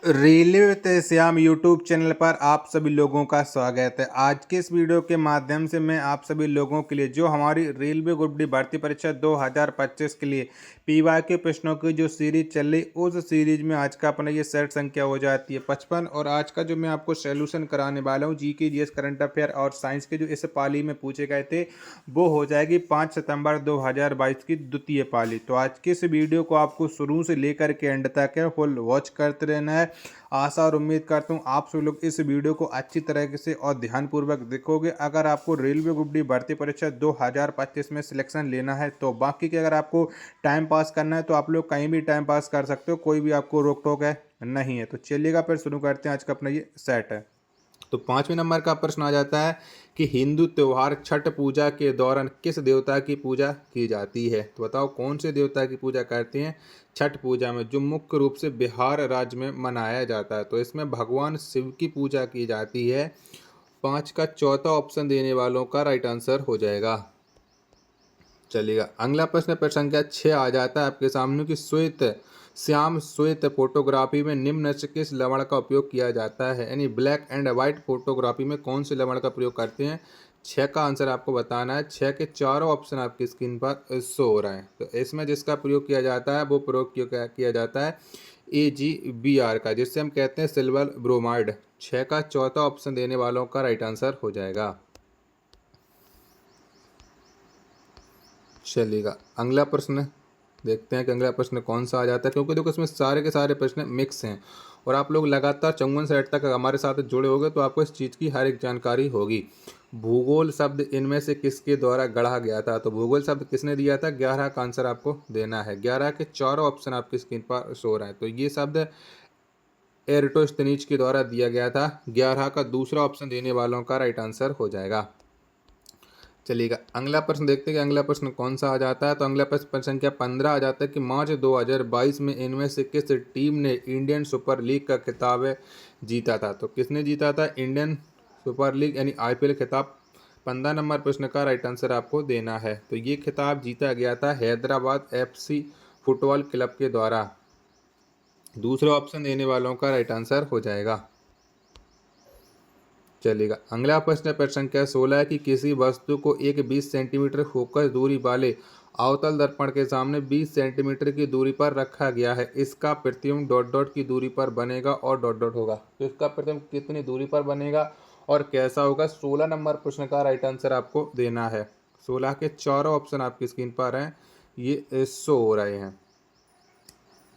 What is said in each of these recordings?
Railway with Shyam YouTube channel पर आप सभी लोगों का स्वागत है। आज के इस वीडियो के माध्यम से मैं आप सभी लोगों के लिए जो हमारी रेलवे ग्रुप डी भर्ती परीक्षा 2025 के लिए पीवाई के प्रश्नों की जो सीरीज चल रही, उस सीरीज में आज का अपना ये सेट संख्या हो जाती है 55। और आज का जो मैं आपको सोल्यूशन कराने वाला हूँ जीके जीएस करंट अफेयर और साइंस के जो इस पाली में पूछे गए थे, वो हो जाएगी 5 सितंबर 2022 की द्वितीय पाली। तो आज के इस वीडियो को आपको शुरू से लेकर के एंड तक फुल वॉच करते रहना है। आशा और उम्मीद करता हूँ आप सब लोग इस वीडियो को अच्छी तरीके से और ध्यानपूर्वक देखोगे। अगर आपको रेलवे ग्रुप डी भर्ती परीक्षा 2025 में सिलेक्शन लेना है, तो बाकी के अगर आपको टाइम पास करना है तो आप लोग कहीं भी टाइम पास कर सकते हो, कोई भी आपको रोक टोक है नहीं है। तो चलिएगा फिर शुरू करते हैं आज का अपना ये सेट है। तो 5वें नंबर का प्रश्न आ जाता है कि हिंदू त्योहार छठ पूजा के दौरान किस देवता की पूजा की जाती है। तो बताओ कौन से देवता की पूजा करते हैं छठ पूजा में, जो मुख्य रूप से बिहार राज्य में मनाया जाता है। तो इसमें भगवान शिव की पूजा की जाती है। 5 का चौथा ऑप्शन देने वालों का राइट आंसर हो जाएगा। चलिएगा अगला प्रश्न पर संख्या 6 आ जाता है आपके सामने कि श्याम श्वेत फोटोग्राफी में निम्न से किस लवण का उपयोग किया जाता है, यानी ब्लैक एंड वाइट फोटोग्राफी में कौन से लवण का प्रयोग करते हैं। 6 का आंसर आपको बताना है। 6 के चारों ऑप्शन आपकी स्क्रीन पर शो हो रहे हैं। तो इसमें जिसका प्रयोग किया जाता है वो प्रयोग किया जाता है AgBr का, जिससे हम कहते हैं सिल्वर ब्रोमाइड। 6 का चौथा ऑप्शन देने वालों का राइट आंसर हो जाएगा। चलिएगा अगला प्रश्न देखते हैं कि अगला प्रश्न कौन सा आ जाता है, क्योंकि देखो इसमें सारे के सारे प्रश्न मिक्स हैं और आप लोग लगातार 54 सेट तक हमारे साथ जुड़े होंगे तो आपको इस चीज़ की हर एक जानकारी होगी। भूगोल शब्द इनमें से किसके द्वारा गढ़ा गया था। तो भूगोल शब्द किसने दिया था। 11 का आंसर आपको देना है। 11 के चारों ऑप्शन आपकी स्क्रीन पर शो रहा है। तो ये शब्द एरिटोस्थनीज के द्वारा दिया गया था। 11 का दूसरा ऑप्शन देने वालों का राइट आंसर हो जाएगा। चलिएगा अगला प्रश्न देखते हैं कि अगला प्रश्न कौन सा आ जाता है। तो अगला प्रश्न संख्या 15 आ जाता है कि मार्च 2022 में इनमें से किस टीम ने इंडियन सुपर लीग का खिताब जीता था। तो किसने जीता था इंडियन सुपर लीग यानी IPL खिताब। 15 नंबर प्रश्न का राइट आंसर आपको देना है। तो ये खिताब जीता गया था हैदराबाद FC फुटबॉल क्लब के द्वारा। दूसरे ऑप्शन देने वालों का राइट आंसर हो जाएगा। चलेगा अगला प्रश्न पर संख्या 16 की किसी वस्तु को एक 20 सेंटीमीटर फोकस दूरी वाले अवतल दर्पण के सामने 20 सेंटीमीटर की दूरी पर रखा गया है। इसका प्रतिबिंब डॉट डॉट की दूरी पर बनेगा और डॉट डॉट होगा। तो इसका प्रतिबिंब कितनी दूरी पर बनेगा और कैसा होगा। 16 नंबर प्रश्न का राइट आंसर आपको देना है। 16 के चारों ऑप्शन आपकी स्क्रीन पर हैं, ये शो हो रहे हैं।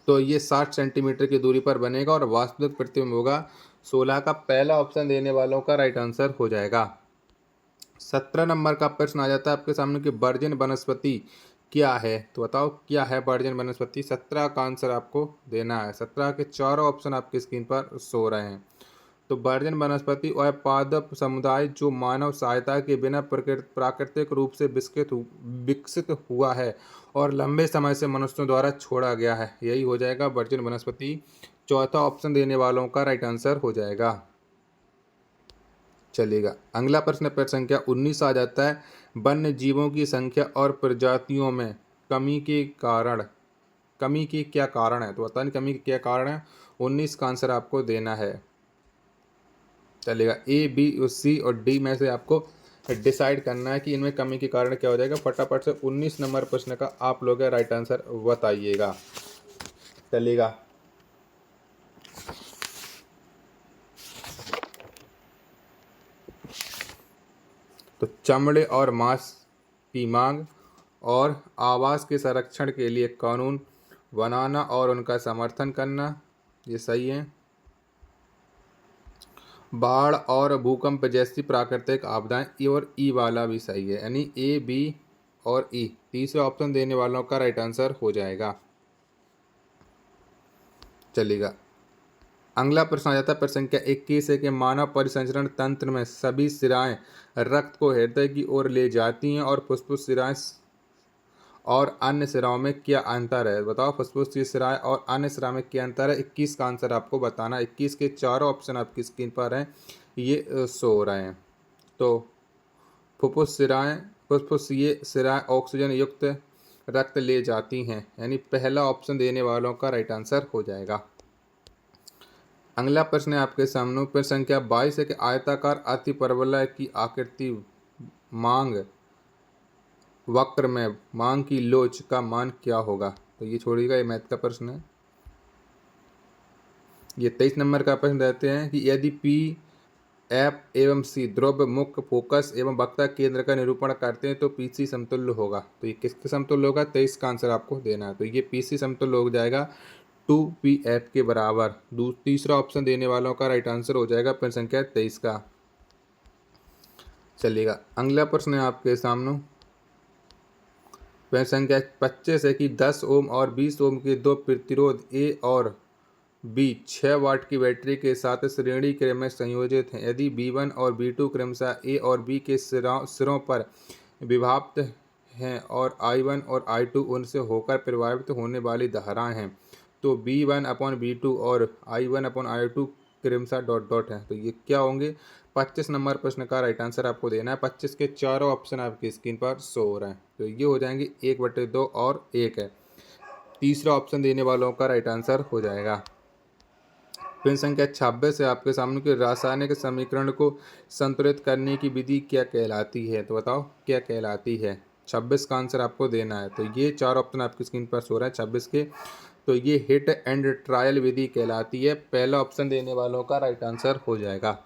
तो ये 60 सेंटीमीटर की दूरी पर बनेगा और वास्तविक प्रतिबिंब होगा। 16 का पहला ऑप्शन देने वालों का राइट आंसर हो जाएगा। 17 नंबर का प्रश्न आ जाता है आपके सामने कि वर्जिन वनस्पति क्या है। तो बताओ क्या है वर्जिन वनस्पति। 17 का आंसर आपको देना है। 17 के चारों ऑप्शन आपकी स्क्रीन पर शो रहे हैं। तो वर्जिन वनस्पति और पादप समुदाय जो मानव सहायता के बिना प्राकृतिक रूप से विकसित हुआ है और लंबे समय से मनुष्यों द्वारा छोड़ा गया है, यही हो जाएगा वर्जिन वनस्पति। चौथा ऑप्शन देने वालों का राइट आंसर हो जाएगा। चलेगा अगला प्रश्न पर संख्या 19 आ जाता है वन्य जीवों की संख्या और प्रजातियों में कमी के क्या कारण है। तो बताइए कमी के क्या कारण है। 19 का आंसर आपको देना है। चलेगा A, B, C और D में से आपको डिसाइड करना है कि इनमें कमी के कारण क्या हो जाएगा। फटाफट से 19 नंबर प्रश्न का आप लोग राइट आंसर बताइएगा। चलेगा तो चमड़े और मांस की मांग और आवास के संरक्षण के लिए कानून बनाना और उनका समर्थन करना, ये सही है। बाढ़ और भूकंप जैसी प्राकृतिक आपदाएं, ई और ई वाला भी सही है, यानी A, B और E तीसरा ऑप्शन देने वालों का राइट आंसर हो जाएगा। चलेगा अगला प्रश्न आ जाता है प्रश्न संख्या 21 है कि मानव परिसंचरण तंत्र में सभी शिराएं रक्त को हृदय की ओर ले जाती हैं और फुफ्फुस शिराएं और अन्य शिराओं में क्या अंतर है। बताओ फुफ्फुस की शिराएं और अन्य शिराओं में क्या अंतर है। 21 का आंसर आपको बताना। 21 के चारों ऑप्शन आपकी स्क्रीन पर हैं, ये शो हो रहे हैं। तो फुफ्फुस ये शिराएं ऑक्सीजन युक्त रक्त ले जाती हैं, यानी पहला ऑप्शन देने वालों का राइट आंसर हो जाएगा। अगला प्रश्न है आपके सामने, प्रश्न संख्या 22 है कि आयताकार अतिपरवलय की आकृति मांग वक्र में मांग की लोच का मान क्या होगा। तो ये छोड़िएगा, ये मैथ का प्रश्न है। ये 23 नंबर का प्रश्न रहते हैं कि यदि पी एफ एवं सी द्रव्य मुख्य फोकस एवं वक्ता केंद्र का निरूपण करते हैं तो पीसी समतुल्य होगा। तो ये किसके समतुल्य होगा, 23 का आंसर आपको देना है। तो ये पीसी समतुल्य हो जाएगा 2pf के बराबर। तीसरा ऑप्शन देने वालों का राइट आंसर हो जाएगा प्रश्न संख्या 23 का। चलिएगा, अगला प्रश्न है आपके सामने, प्रश्न संख्या 25 है कि 10 ओम और 20 ओम के दो प्रतिरोध ए और बी 6 वाट की बैटरी के साथ श्रेणी क्रम में संयोजित हैं। यदि B1 और B2 क्रमशः ए और बी के सिरों पर विभक्त हैं और I1 और I2 उनसे होकर प्रभावित होने वाली धाराएं हैं तो B1/B2 और I1/I2 क्रमशः डॉट डॉट है। तो ये क्या होंगे, 25 नंबर प्रश्न का राइट आंसर आपको देना है। 25 के चारों ऑप्शन आपकी स्क्रीन पर शो हो रहे हैं। तो ये हो जाएंगे 1/2 और 1 है। तीसरा ऑप्शन देने वालों का राइट आंसर हो जाएगा। प्रश्न संख्या 26 है आपके सामने कि रासायनिक समीकरण को संतुलित करने की विधि क्या कहलाती है। तो बताओ क्या कहलाती है। 26 का आंसर आपको देना है। तो ये चार ऑप्शन आपकी स्क्रीन पर सो रहा है 26 के। तो ये हिट एंड ट्रायल विधि कहलाती है। पहला ऑप्शन देने वालों का राइट आंसर हो जाएगा।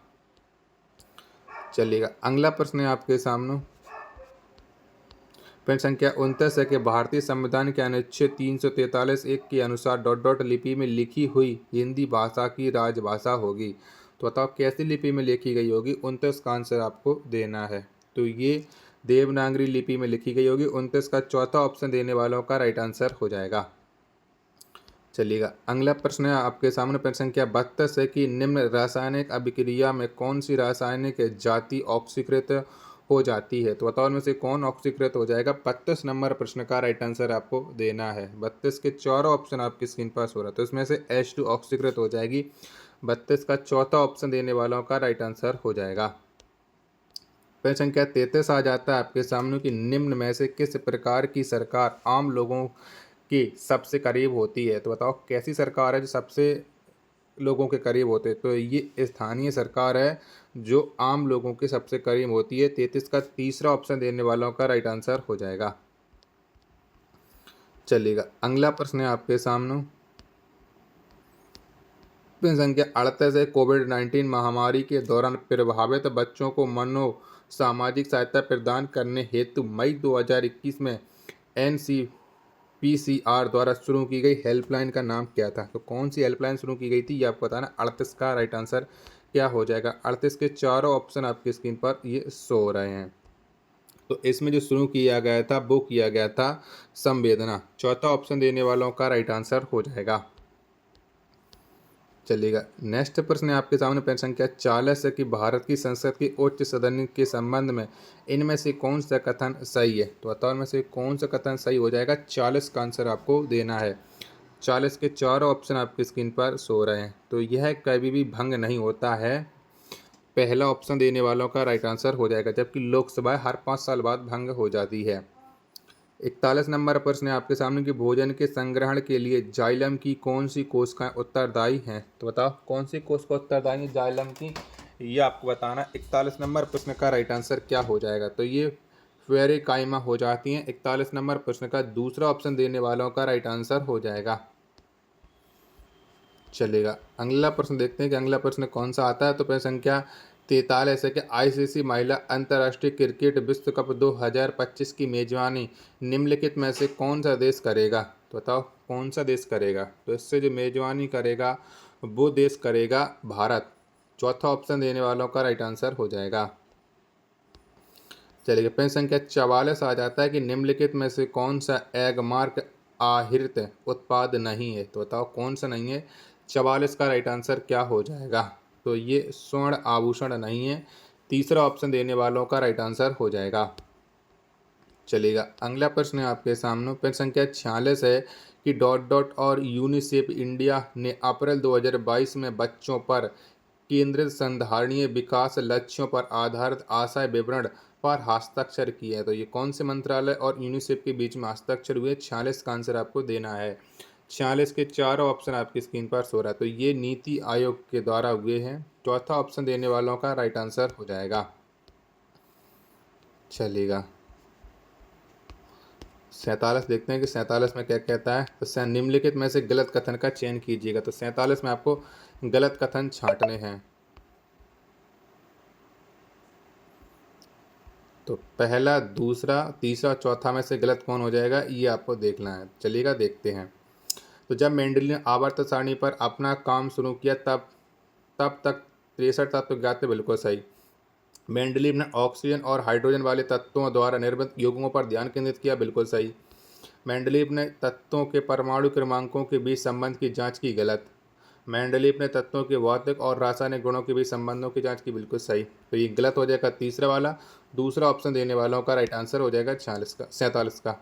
चलिएगा, अगला प्रश्न है आपके सामने, प्रश्न संख्या 29 है कि भारतीय संविधान के अनुच्छेद 343(1) के अनुसार डॉट डॉट लिपि में लिखी हुई हिंदी भाषा की राजभाषा होगी। तो बताओ कैसी लिपि में लिखी गई होगी। 29 का आंसर आपको देना है। तो ये देवनागरी लिपि में लिखी गई होगी। 29 का चौथा ऑप्शन देने वालों का राइट आंसर हो जाएगा। चलिएगा, अगला प्रश्न है आपके सामने, प्रश्न संख्या 32 है कि निम्न रासायनिक अभिक्रिया में कौन सी रासायनिक जाति ऑक्सीकृत हो जाती है। तो बताओ उनमें से कौन ऑक्सीकृत हो जाएगा। 32 नंबर प्रश्न का राइट आंसर आपको देना है। 32 के चारों ऑप्शन आपकी स्क्रीन पर हो रहा है। तो इसमें से H2 ऑक्सीकृत हो जाएगी। 32 का चौथा ऑप्शन देने वालों का राइट आंसर हो जाएगा। प्रश्न संख्या 33 आ जाता है आपके सामने कि निम्न में से किस प्रकार की सरकार आम लोगों के सबसे करीब होती है। तो बताओ कैसी सरकार है जो सबसे लोगों के करीब होते हैं। तो ये स्थानीय सरकार है जो आम लोगों के सबसे करीब होती है। 33 का तीसरा ऑप्शन देने वालों का राइट आंसर हो जाएगा। चलिएगा, अगला प्रश्न है आपके सामने, प्रश्न संख्या 38 है कोविड-19 महामारी के दौरान प्रभावित बच्चों को मनो सामाजिक सहायता प्रदान करने हेतु मई 2021 में NCPCR द्वारा शुरू की गई हेल्पलाइन का नाम क्या था। तो कौन सी हेल्पलाइन शुरू की गई थी ये आपको बताना। 38 का राइट आंसर क्या हो जाएगा। 38 के चारों ऑप्शन आपकी स्क्रीन पर ये शो हो रहे हैं। तो इसमें जो शुरू किया गया था वो किया गया था संवेदना। चौथा ऑप्शन देने वालों का राइट आंसर हो जाएगा। चलिएगा, नेक्स्ट प्रश्न है आपके सामने, प्रश्न संख्या 40 है कि भारत की संसद के उच्च सदन के संबंध में इनमें से कौन सा कथन सही है। तो बताओ इनमें से कौन सा कथन सही हो जाएगा। 40 का आंसर आपको देना है। 40 के चारों ऑप्शन आपकी स्क्रीन पर सो रहे हैं। तो यह कभी भी भंग नहीं होता है। पहला ऑप्शन देने वालों का राइट आंसर हो जाएगा, जबकि लोकसभा हर 5 साल बाद भंग हो जाती है। 41 नंबर प्रश्न है आपके सामने कि भोजन के संग्रहण के लिए जाइलम की कौन सी कोशिकाएं उत्तरदायी हैं। तो बताओ कौन सी कोशिका उत्तरदायी है जाइलम की, ये आपको बताना। 41 नंबर प्रश्न का राइट आंसर क्या हो जाएगा। तो ये फेरेकाइमा हो जाती हैं। 41 नंबर प्रश्न का दूसरा ऑप्शन देने वालों का राइट आंसर हो जाएगा। चलेगा, अगला प्रश्न देखते हैं कि अगला प्रश्न कौन सा आता है। तो प्रश्न संख्या 43 है कि ICC महिला अंतर्राष्ट्रीय क्रिकेट विश्व कप 2025 की मेजबानी निम्नलिखित में से कौन सा देश करेगा। तो बताओ कौन सा देश करेगा। तो इससे जो मेजबानी करेगा वो देश करेगा भारत। चौथा ऑप्शन देने वालों का राइट आंसर हो जाएगा। चलिए, प्रश्न संख्या 44 आ जाता है कि निम्नलिखित में से कौन सा एगमार्क आहृत उत्पाद नहीं है। तो बताओ कौन सा नहीं है। 44 का राइट आंसर क्या हो जाएगा। तो ये स्वर्ण आभूषण नहीं है। तीसरा ऑप्शन देने वालों का राइट आंसर हो जाएगा। चलिएगा, अगला प्रश्न है आपके सामने, प्रश्न संख्या 46 है कि डॉट डॉट और यूनिसेफ इंडिया ने अप्रैल 2022 में बच्चों पर केंद्रित संधारणीय विकास लक्ष्यों पर आधारित आशय विवरण पर हस्ताक्षर किए हैं। तो ये कौन से मंत्रालय और यूनिसेफ के बीच में हस्ताक्षर हुए। 46 का आंसर आपको देना है। 46 के चारों ऑप्शन आपकी स्क्रीन पर सो रहा है, तो ये नीति आयोग के द्वारा हुए हैं। चौथा ऑप्शन देने वालों का राइट आंसर हो जाएगा। चलेगा 47 देखते हैं कि 47 में क्या कहता है। तो निम्नलिखित में से गलत कथन का चयन कीजिएगा। तो 47 में आपको गलत कथन छांटने हैं। तो पहला, दूसरा, तीसरा, चौथा में से गलत कौन हो जाएगा, ये आपको देखना है। चलिएगा देखते हैं। तो जब मेंडल ने आवर्त सारणी पर अपना काम शुरू किया तब तब तक 63 तत्व ज्ञात थे, बिल्कुल सही। मेंडलीव ने ऑक्सीजन और हाइड्रोजन वाले तत्वों द्वारा निर्मित यौगिकों पर ध्यान केंद्रित किया, बिल्कुल सही। मेंडलीव ने तत्वों के परमाणु क्रमांकों के बीच संबंध की जांच की, गलत। मेंडलीव ने तत्वों के भौतिक और रासायनिक गुणों के बीच संबंधों की जांच की, बिल्कुल सही। तो ये गलत हो जाएगा तीसरा वाला। दूसरा ऑप्शन देने वालों का राइट आंसर हो जाएगा 47 का।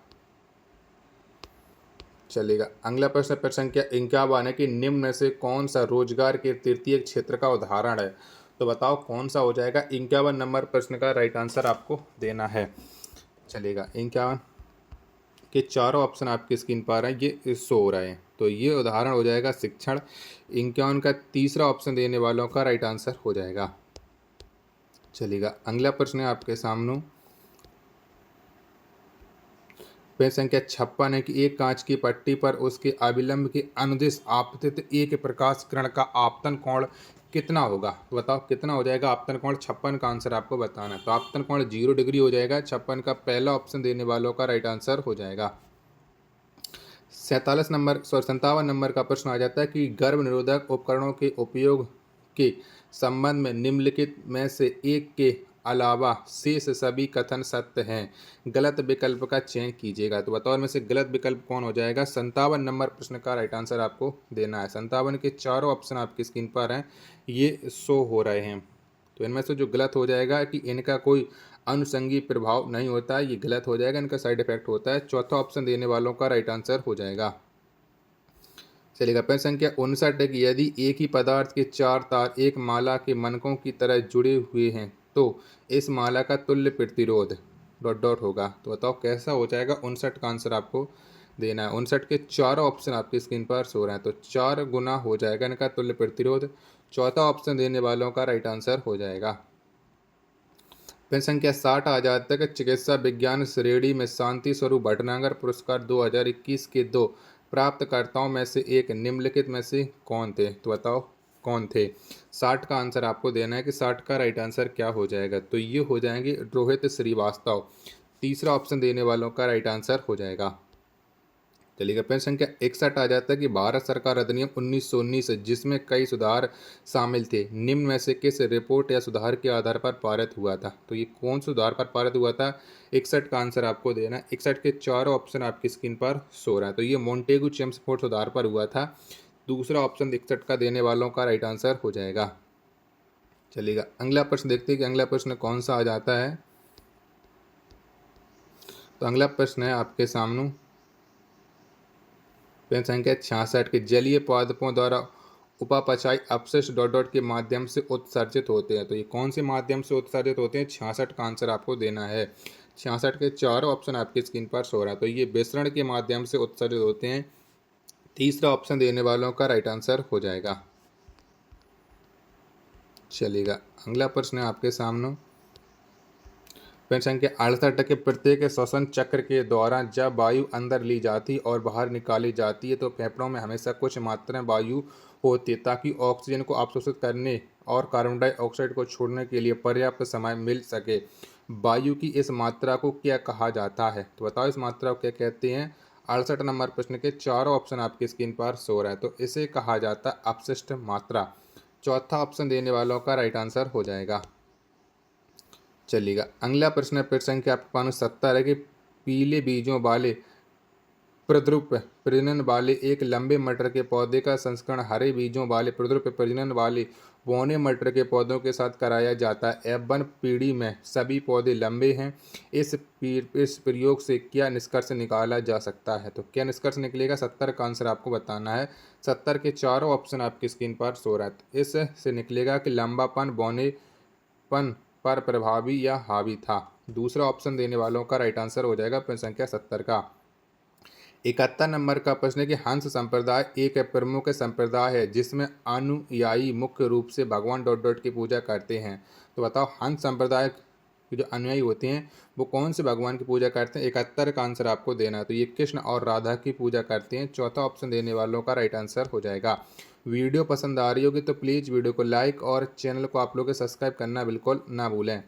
चलेगा अगला प्रश्न, प्रश्न संख्या 51 है कि निम्न में से कौन सा रोजगार के तृतीय क्षेत्र का उदाहरण है। तो बताओ कौन सा हो जाएगा। 51 नंबर प्रश्न का राइट आंसर आपको देना है। चलेगा 51 के चारों ऑप्शन आपकी स्क्रीन पर आ रहे हैं, ये शो हो रहे हैं। तो ये उदाहरण हो जाएगा शिक्षण। 51 का तीसरा ऑप्शन देने वालों का राइट आंसर हो जाएगा। चलेगा अगला प्रश्न है आपके सामने। प्रश्न संख्या 56 है कि एक कांच की पट्टी पर उसके अभिलंब के अनुदिश आपतित एक प्रकाश किरण का आपतन कोण कितना होगा। तो बताओ कितना हो जाएगा आपतन कोण। 56 का आंसर आपको बताना है। तो आपतन कोण 0 डिग्री हो जाएगा। 56 का पहला ऑप्शन देने वालों का राइट आंसर हो जाएगा। 57 नंबर का प्रश्न आ जाता है कि गर्भ निरोधक उपकरणों के उपयोग के संबंध में निम्नलिखित में से एक के अलावा शेष सभी कथन सत्य हैं। गलत विकल्प का चयन कीजिएगा। तो बताओ इनमें से गलत विकल्प कौन हो जाएगा। 57 नंबर प्रश्न का राइट आंसर आपको देना है। 57 के चारों ऑप्शन आपकी स्क्रीन पर हैं, ये शो हो रहे हैं। तो इनमें से जो गलत हो जाएगा कि इनका कोई अनुषंगी प्रभाव नहीं होता है, ये गलत हो जाएगा, इनका साइड इफेक्ट होता है। चौथा ऑप्शन देने वालों का राइट आंसर हो जाएगा। चलेगा प्रश्न संख्या 59 है कि यदि एक ही पदार्थ के चार तार एक माला के मनकों की तरह जुड़े हुए हैं तो इस माला का तुल्य प्रतिरोध डॉट डॉट होगा। तो बताओ कैसा हो जाएगा। 59 का आंसर आपको देना है। 59 के चारों ऑप्शन आपकी स्क्रीन पर सो रहे हैं, तो 4 गुना हो जाएगा इनका तुल्य प्रतिरोध। चौथा ऑप्शन देने वालों का राइट आंसर हो जाएगा। प्रश्न संख्या 60 आ जाता है। चिकित्सा विज्ञान श्रेणी में शांति स्वरूप भटनागर पुरस्कार 2021 के दो प्राप्तकर्ताओं में से एक निम्नलिखित में से कौन थे। तो बताओ कौन थे। 60 का आंसर आपको देना है कि 60 का राइट आंसर क्या हो जाएगा। तो ये हो जाएंगे रोहित श्रीवास्तव। तीसरा ऑप्शन देने वालों का राइट आंसर हो जाएगा। चलिए प्रश्न संख्या 61 आ जाता है कि भारत सरकार अधिनियम 1919 जिसमें कई सुधार शामिल थे, निम्न में से किस रिपोर्ट या सुधार के आधार पर पारित हुआ था। तो ये कौन सुधार पर पारित हुआ था। 61 का आंसर आपको देना है। 61 के चारों ऑप्शन आपकी स्क्रीन पर सो रहा है। तो ये मोंटेगू चेम्सफोर्ड सुधार पर हुआ था। दूसरा ऑप्शन 61 का देने वालों का राइट आंसर हो जाएगा। चलिएगा अगला प्रश्न देखते हैं कि अगला प्रश्न कौन सा आ जाता है। तो अगला प्रश्न है आपके सामने प्रश्न संख्या 66 के जलीय पादपों द्वारा उपापचयी अपशिष्ट डॉट डॉट के माध्यम से उत्सर्जित होते हैं। तो ये कौन से माध्यम से उत्सर्जित होते हैं। 66 का आंसर आपको देना है। 66 के चारों ऑप्शन आपकी स्क्रीन पर शो रहा है। तो ये विसरण के माध्यम से उत्सर्जित होते हैं। तीसरा ऑप्शन देने वालों का राइट आंसर हो जाएगा। चलिएगा अगला प्रश्न है आपके सामने प्रश्न संख्या 68 के प्रत्येक श्वसन चक्र के दौरान जब वायु अंदर ली जाती और बाहर निकाली जाती है तो फेफड़ों में हमेशा कुछ मात्रा में वायु होती है ताकि ऑक्सीजन को अवशोषित करने और कार्बन डाइऑक्साइड को छोड़ने के लिए पर्याप्त समय मिल सके। वायु की इस मात्रा को क्या कहा जाता है। तो बताओ इस मात्रा को क्या कहते हैं। 68 नंबर प्रश्न के चारों ऑप्शन आपकी स्क्रीन पर शो रहा है। तो इसे कहा जाता है अपशिष्ट मात्रा। चौथा ऑप्शन देने वालों का राइट आंसर हो जाएगा। चलिएगा अगला प्रश्न है प्रश्न संख्या आपके पास 70 है कि पीले बीजों वाले प्रद्रुप प्रजनन वाले एक लंबे मटर के पौधे का संस्करण हरे बीजों वाले प्रद्रुप प्रजनन वाले बौने मटर के पौधों के साथ कराया जाता है। F1 पीढ़ी में सभी पौधे लंबे हैं। इस प्रयोग से क्या निष्कर्ष निकाला जा सकता है। तो क्या निष्कर्ष निकलेगा। 70 का आंसर आपको बताना है। 70 के चारों ऑप्शन आपकी स्क्रीन पर शो रहा है। इससे निकलेगा कि लंबापन बौनेपन पर प्रभावी या हावी था। दूसरा ऑप्शन देने वालों का राइट आंसर हो जाएगा प्रश्न संख्या 70 का। 71 नंबर का प्रश्न है कि हंस संप्रदाय एक प्रमुख संप्रदाय है जिसमें अनुयायी मुख्य रूप से भगवान डॉट डॉट की पूजा करते हैं। तो बताओ हंस संप्रदाय के जो अनुयायी होते हैं वो कौन से भगवान की पूजा करते हैं? 71 का आंसर आपको देना है। तो ये कृष्ण और राधा की पूजा करते हैं। चौथा ऑप्शन देने वालों का राइट आंसर हो जाएगा। वीडियो पसंद आ रही होगी तो प्लीज़ वीडियो को लाइक और चैनल को आप लोग सब्सक्राइब करना बिल्कुल ना भूलें।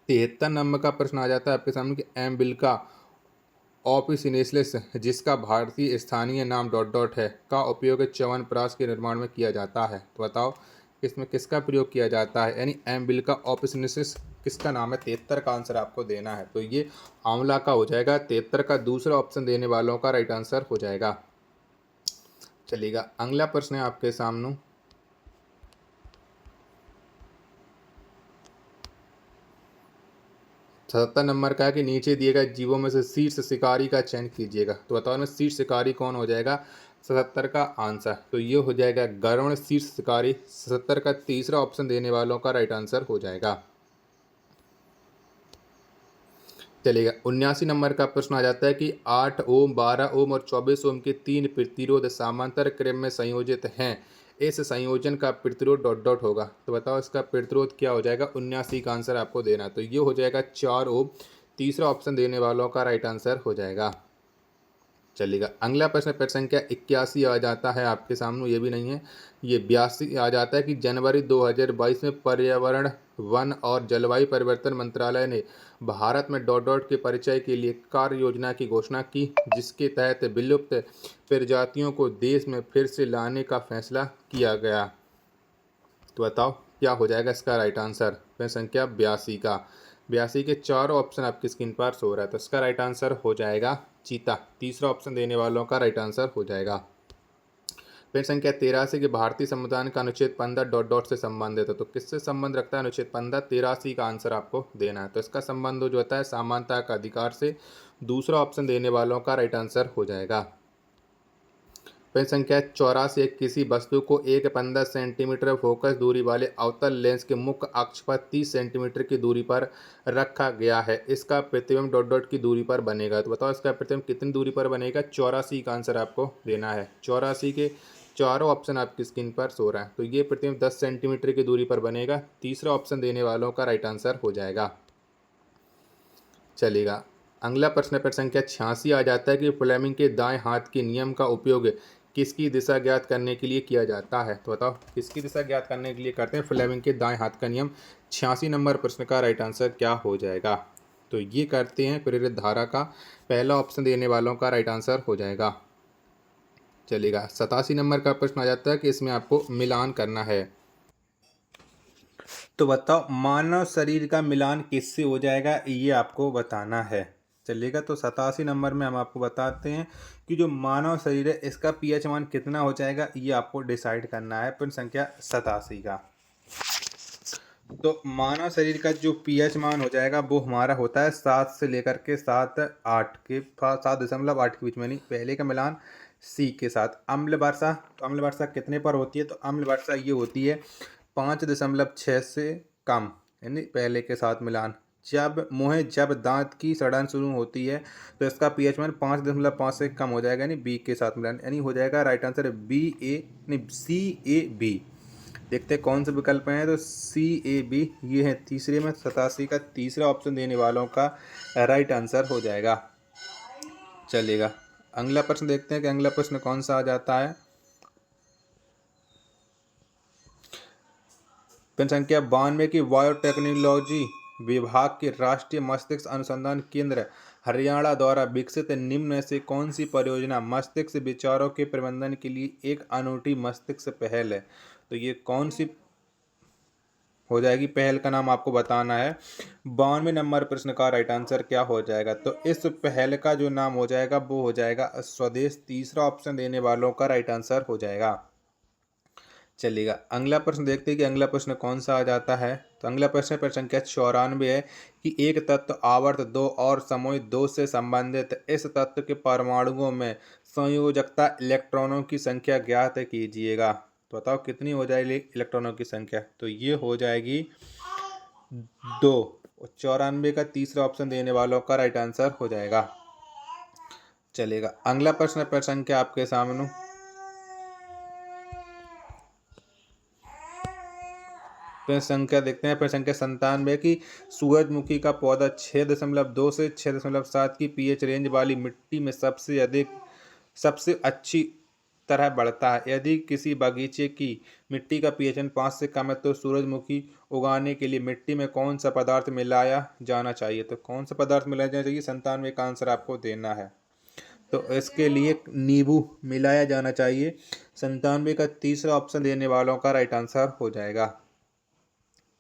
73 नंबर का प्रश्न आ जाता है आपके सामने कि एम्बिल्का ऑपिसिनेसिस जिसका भारतीय स्थानीय नाम डॉट डॉट है का उपयोग च्यवनप्राश के निर्माण में किया जाता है। तो बताओ इसमें किसका प्रयोग किया जाता है, यानी एम्बिल्का ऑपिसिनेसिस किसका नाम है? 73 का आंसर आपको देना है। तो ये आंवला का हो जाएगा। 73 का दूसरा ऑप्शन देने वालों का राइट आंसर हो जाएगा। चलिएगा अगला प्रश्न है आपके सामने। 77 नंबर का है कि नीचे दिए गए जीवों में से शीर्ष शिकारी का चयन कीजिएगा। तो बताओ ना शीर्ष शिकारी कौन हो जाएगा? 77 का आंसर तो ये हो जाएगा गरुड़ शीर्ष शिकारी। 77 का तीसरा ऑप्शन देने वालों का राइट आंसर हो जाएगा। चलिएगा 79 नंबर का प्रश्न आ जाता है कि 8 ओम 12 ओम और 24 ओम के 3 प्रतिरोध समांतर क्रम में संयोजित हैं। इस संयोजन का प्रतिरोध डॉट डॉट होगा। तो बताओ इसका प्रतिरोध क्या हो जाएगा? 79 का आंसर आपको देना। तो ये हो जाएगा 4 ओम। तीसरा ऑप्शन देने वालों का राइट आंसर हो जाएगा। चलिएगा अगला प्रश्न प्रश्न संख्या 81 आ जाता है आपके सामने, ये भी नहीं है, ये 82 आ जाता है कि जनवरी 2022 में पर्यावरण वन और जलवायु परिवर्तन मंत्रालय ने भारत में डॉट डॉट के परिचय के लिए कार्य योजना की घोषणा की जिसके तहत विलुप्त प्रजातियों को देश में फिर से लाने का फैसला किया गया। तो बताओ क्या हो जाएगा इसका राइट आंसर? प्रश्न संख्या 82 का 82 के चारों ऑप्शन आपकी स्क्रीन पर शो हो रहा है। तो इसका राइट आंसर हो जाएगा चीता। तीसरा ऑप्शन देने वालों का राइट आंसर हो जाएगा। प्रश्न संख्या 83 के भारतीय संविधान का अनुच्छेद 15 डॉट डॉट से संबंधित है। तो किससे संबंध रखता है अनुच्छेद 15? 83 का आंसर आपको देना है। तो इसका संबंध जो होता है समानता का अधिकार से। दूसरा ऑप्शन देने वालों का राइट आंसर हो जाएगा। प्रश्न संख्या 84 किसी वस्तु को एक 15 सेंटीमीटर फोकस दूरी वाले अवतल लेंस के मुख्य अक्ष पर 30 सेंटीमीटर की दूरी पर रखा गया है। इसका प्रतिबिंब डॉट डॉट की दूरी पर बनेगा। तो बताओ इसका प्रतिबिंब कितनी दूरी पर बनेगा? 84 का आंसर आपको देना है। 84 के चारों ऑप्शन आपकी स्क्रीन पर सो रहा है। तो ये प्रतिबिंब 10 सेंटीमीटर की दूरी पर बनेगा। तीसरा ऑप्शन देने वालों का राइट आंसर हो जाएगा। चलेगा अगला प्रश्न प्रश्न संख्या 86 आ जाता है कि फ्लेमिंग के दाएं हाथ के नियम का उपयोग किसकी दिशा ज्ञात करने के लिए किया जाता है? तो बताओ किसकी दिशा ज्ञात करने के लिए करते हैं फ्लेमिंग के दाएं हाथ का नियम? 86 नंबर प्रश्न का राइट आंसर क्या हो जाएगा? तो ये करते हैं प्रेरित धारा का। पहला ऑप्शन देने वालों का राइट आंसर हो जाएगा। चलेगा 87 नंबर का प्रश्न आ जाता है कि इसमें आपको मिलान करना है। तो बताओ मानव शरीर का मिलान किससे हो जाएगा, ये आपको बताना है। चलिएगा तो 87 नंबर में हम आपको बताते हैं कि जो मानव शरीर है इसका पीएच मान कितना हो जाएगा, ये आपको डिसाइड करना है। प्रश्न संख्या 87 का तो मानव शरीर का जो पीएच मान हो जाएगा वो हमारा होता है 7 से लेकर के 7.8 के 7.8 के बीच में, नहीं पहले का मिलान सी के साथ। अम्ल वर्षा, तो अम्ल वर्षा कितने पर होती है? तो अम्ल वर्षा ये होती है 5.6 से कम, यानी पहले के साथ मिलान। जब दांत की सड़न शुरू होती है तो इसका पीएच मान 5.5 से कम हो जाएगा, यानी बी के साथ मिलान, यानी हो जाएगा राइट आंसर बी ए, नहीं सी ए बी। देखते हैं कौन से विकल्प हैं। तो सी ए बी ये है तीसरे में। 87 का तीसरा ऑप्शन देने वालों का राइट आंसर हो जाएगा। चलेगा अगला प्रश्न देखते हैं कि अगला प्रश्न कौन सा आ जाता है। प्रश्न संख्या 92 की बायोटेक्नोलॉजी विभाग के राष्ट्रीय मस्तिष्क अनुसंधान केंद्र हरियाणा द्वारा विकसित निम्न में से कौन सी परियोजना मस्तिष्क विचारों के प्रबंधन के लिए एक अनूठी मस्तिष्क पहल है? तो ये कौन सी हो जाएगी? पहल का नाम आपको बताना है। 92 नंबर प्रश्न का राइट आंसर क्या हो जाएगा? तो इस पहल का जो नाम हो जाएगा वो हो जाएगा स्वदेश। तीसरा ऑप्शन देने वालों का राइट आंसर हो जाएगा। चलिएगा अगला प्रश्न देखते हैं कि अगला प्रश्न कौन सा आ जाता है। तो अगला प्रश्न प्रश्न संख्या 94 है कि एक तत्व आवर्त 2 और समूह 2 से संबंधित इस तत्व के परमाणुओं में संयोजकता इलेक्ट्रॉनों की संख्या ज्ञात कीजिएगा। तो बताओ कितनी हो जाएगी इलेक्ट्रॉनों की संख्या? तो ये हो जाएगी 2। 94 का तीसरा ऑप्शन देने वालों का राइट आंसर हो जाएगा। चलेगा। अगला प्रश्न प्रश्न संख्या आपके सामने। प्रश्न संख्या देखते हैं, प्रश्न संख्या 97 की सूरजमुखी का पौधा 6.2 से 6.7 की पीएच रेंज वाली मिट्टी में सबसे अच्छी तरह बढ़ता है। यदि किसी बगीचे की मिट्टी का पीएच 5 से कम है तो सूरजमुखी उगाने के लिए मिट्टी में कौन सा पदार्थ मिलाया जाना चाहिए? तो कौन सा पदार्थ मिलाया जाना चाहिए? 97 का आंसर आपको देना है। तो इसके लिए नींबू मिलाया जाना चाहिए। 97 का तीसरा ऑप्शन देने वालों का राइट आंसर हो जाएगा।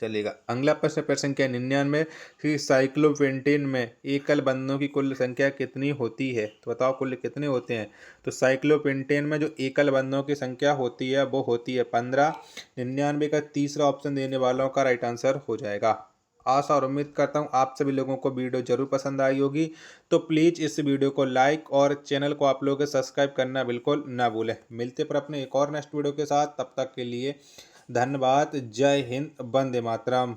चलेगा। अगला प्रश्न प्रश्न संख्या 99 कि साइक्लोपेंटेन में एकल बंधनों की कुल संख्या कितनी होती है? तो बताओ कुल कितने होते हैं? तो साइक्लोपेंटेन में जो एकल बंधनों की संख्या होती है वो होती है 15। 99 का तीसरा ऑप्शन देने वालों का राइट आंसर हो जाएगा। आशा और उम्मीद करता हूँ आप सभी लोगों को वीडियो जरूर पसंद आई होगी। तो प्लीज़ इस वीडियो को लाइक और चैनल को आप लोगों को सब्सक्राइब करना बिल्कुल ना भूलें। मिलते पर अपने एक और नेक्स्ट वीडियो के साथ, तब तक के लिए धन्यवाद। जय हिंद, वंदे मातरम।